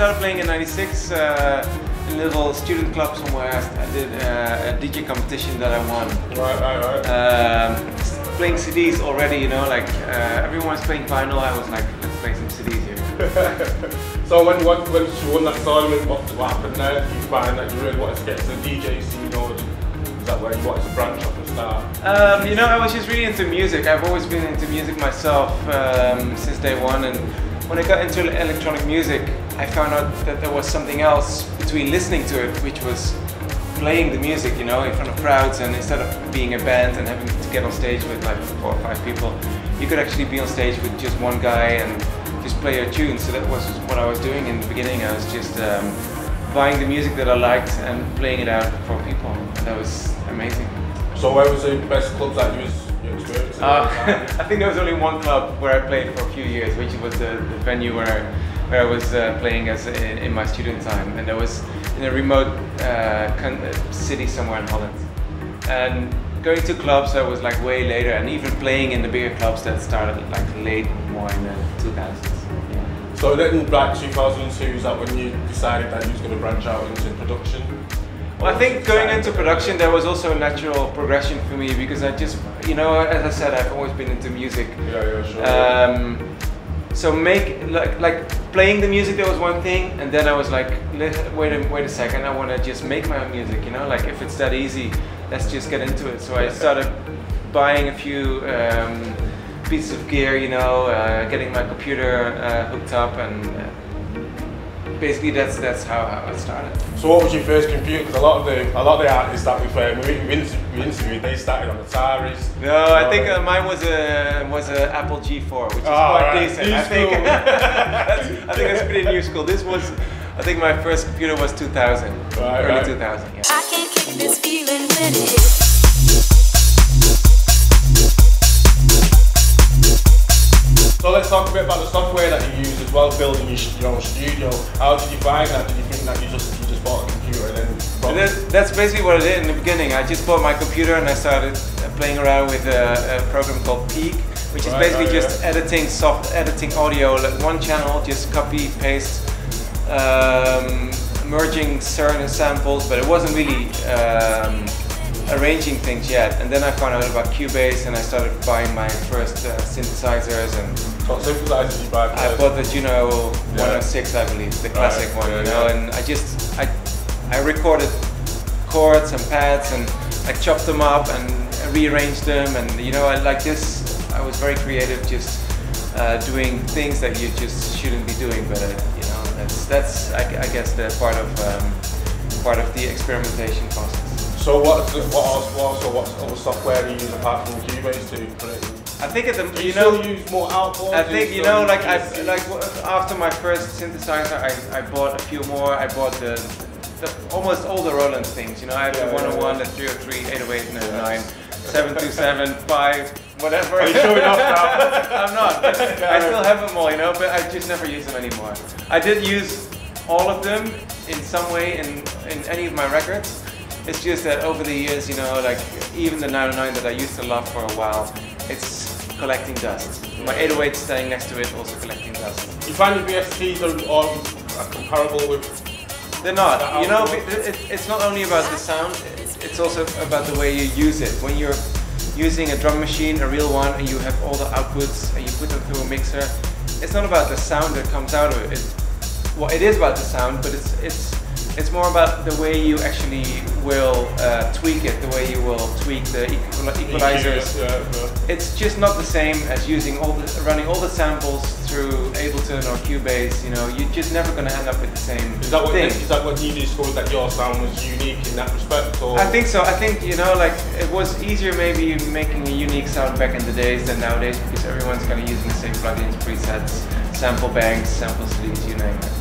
started playing in '96 in a little student club somewhere. I did a DJ competition that I won. Right. Playing CDs already, you know, like everyone's playing vinyl. I was like, let's play some CDs here. So when you won that tournament, what happened there? Did you find that you really wanted to get to the DJ scene, or is that where you wanted to branch off and start? You know, I was just really into music. I've always been into music myself since day one, and when I got into electronic music, I found out that there was something else between listening to it, which was playing the music, you know, in front of crowds, and instead of being a band and having to get on stage with like 4 or 5 people, you could actually be on stage with just one guy and just play your tune. So that was what I was doing in the beginning. I was just buying the music that I liked and playing it out for people. And that was amazing. So where was the best clubs that you experienced? I think there was only one club where I played for a few years, which was the venue where I was playing as in my student time, and that was in a remote city somewhere in Holland. And going to clubs that was like way later, and even playing in the bigger clubs that started like late, more in the 2000s. Yeah. So then, like 2002, is that when you decided that you was going to branch out into production? Well, I think going into production, there was also a natural progression for me, because I just, you know, as I said, I've always been into music. Yeah, sure. So like playing the music, that was one thing, and then I was like, wait a second, I want to just make my own music, you know, like if it's that easy, let's just get into it. So I started buying a few pieces of gear, you know, getting my computer hooked up, and basically that's how it started. So what was your first computer? Because a lot of the artists that we interviewed, they started on Ataris. No, I think mine was a Apple G4, which is quite decent. I think that's pretty new school. This was, I think my first computer was 2000, early 2000. Yeah. I can't kick this feeling when it hits. So let's talk a bit about the software that you use as well, building your own studio. How did you find that? Did you think that you just bought a computer and then? That's basically what I did in the beginning. I just bought my computer and I started playing around with a program called Peak, which is basically just editing audio, like one channel, just copy, paste, merging certain samples, but it wasn't really arranging things yet. And then I found out about Cubase, and I started buying my first synthesizers. And what synthesizers did you buy first? I bought the Juno 106, I believe, the classic one, you know. And I recorded chords and pads, and I chopped them up and rearranged them, and you know, I was very creative, just doing things that you just shouldn't be doing, but you know, that's I guess the part of the experimentation process. So what other software do you use apart from Cubase to put it in? I think you still use more outboard. I think, you know, like after my first synthesizer, I bought a few more. I bought the almost all the Roland things. You know, I have the 101, the 303, 808, 99, 727, 5, whatever. Are you showing off now? I'm not. But I still have them all, you know, but I just never use them anymore. I did use all of them in some way in any of my records. It's just that over the years, you know, like even the 909 that I used to love for a while, it's collecting dust. My 808 staying next to it, also collecting dust. You find the VSTs are comparable with? They're not. You know, it's not only about the sound, it's also about the way you use it. When you're using a drum machine, a real one, and you have all the outputs and you put them through a mixer, it's not about the sound that comes out of it. Well, it is about the sound, but it's more about the way you actually will tweak it, the way you will tweak the equalizers. It's just not the same as running all the samples through Ableton or Cubase. You know, you're just never going to end up with the same thing. Is that what you discovered, that your sound was unique in that respect? Or? I think so. I think, you know, like it was easier maybe making a unique sound back in the days than nowadays, because everyone's kind of using the same plugins, presets, sample banks, sample sleeves, you name it.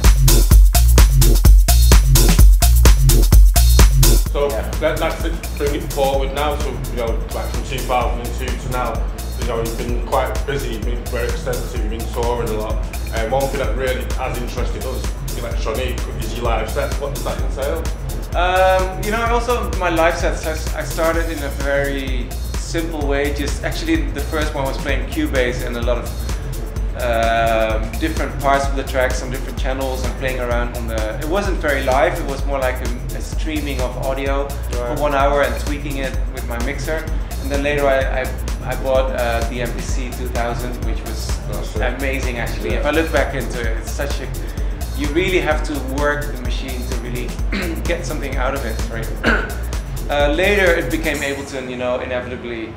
So let's bring it forward now to, you know, like from 2002 to now. You know, you've been quite busy, you've been very extensive, you've been touring a lot. And one thing that really has interested us, like Tronique, is your live sets. What does that entail? You know, also my live sets, I started in a very simple way. Just actually, the first one was playing Cubase and a lot of different parts of the track, some different channels, and playing around on the. It wasn't very live. It was more like a streaming of audio for 1 hour and tweaking it with my mixer. And then later I bought the MPC 2000, which was amazing actually. If I look back into it, it's such a. You really have to work the machine to really get something out of it. Right. Later it became Ableton, you know, inevitably.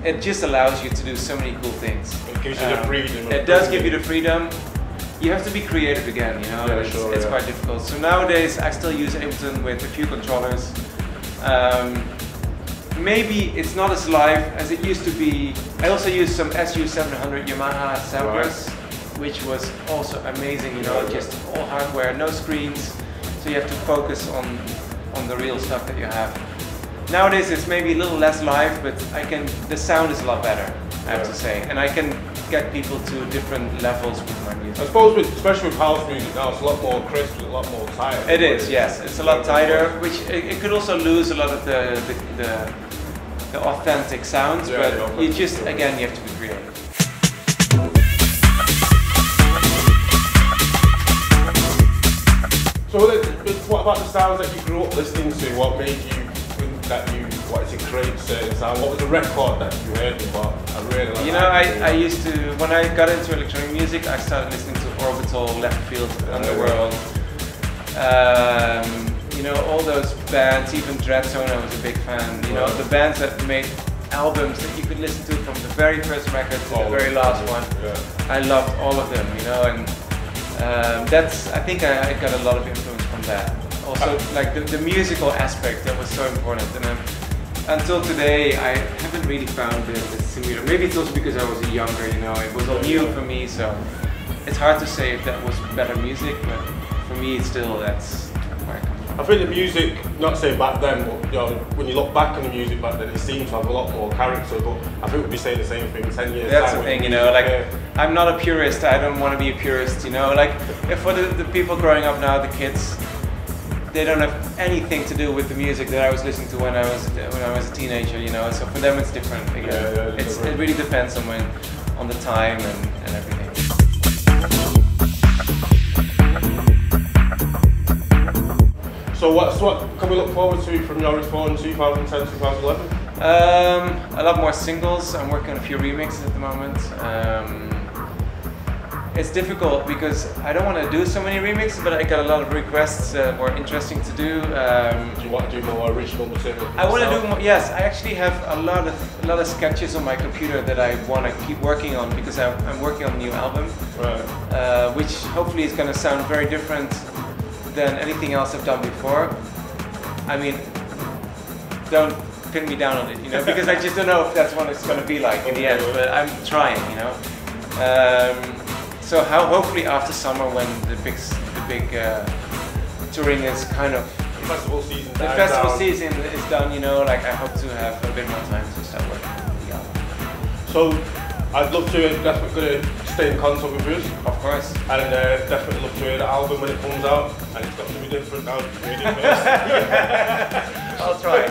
It just allows you to do so many cool things. It gives you the freedom. It does give you the freedom. You have to be creative again, you know. Yeah, it's quite difficult. So nowadays I still use Ableton with a few controllers. Maybe it's not as live as it used to be. I also use some SU700 Yamaha samplers, which was also amazing, you know, just all hardware, no screens. So you have to focus on the real stuff that you have. Nowadays it's maybe a little less live, but the sound is a lot better, I have to say. And I can get people to different levels with my music. I suppose, especially with house music now, it's a lot more crisp, a lot more tight. It is, yes. It's a lot tighter, which it could also lose a lot of the authentic sounds, but you just, again, you have to be creative. So what about the sounds that you grew up listening to? What made you think that you wanted to create certain sound? What was the record that you heard about? I really like. You know, I used to, when I got into electronic music, I started listening to Orbital, Left Field, Underworld. You know, all those bands, even Dreadzone, I was a big fan. You know, the bands that made albums that you could listen to from the very first record to the very last one. Yeah. I loved all of them, you know, and I think I got a lot of influence from that. Also, like the musical aspect, that was so important. And until today, I haven't really found the similar. Maybe it's also because I was younger, you know, it was all new for me, so it's hard to say if that was better music, but for me, it's still, that's where I come from. I think the music, not saying back then, but you know, when you look back on the music back then, it seems to have a lot more character, but I think we'd be saying the same thing 10 years That's time. the thing, you know, like, I'm not a purist, I don't want to be a purist, you know, like, if for the people growing up now, the kids, they don't have anything to do with the music that I was listening to when I was a teenager, you know, so for them it's different again. It really depends on the time and everything. So what can we look forward to from Joris Voorn 2010, 2011? A lot more singles. I'm working on a few remixes at the moment. It's difficult because I don't want to do so many remixes, but I got a lot of requests that were interesting to do. Do you want to do more original material? I want to do more. Yes, I actually have a lot of sketches on my computer that I want to keep working on because I'm working on a new album, which hopefully is going to sound very different than anything else I've done before. I mean, don't pin me down on it, you know, because I just don't know if that's what it's going to be like in the end. But I'm trying, you know. So hopefully after summer, when the big touring is kind of the festival season is done, you know, like I hope to have a bit more time to start working on the album. So I'd love to definitely stay in contact with you. Of course. And definitely love to hear the album when it comes out, and it's got to be different now. I'll try.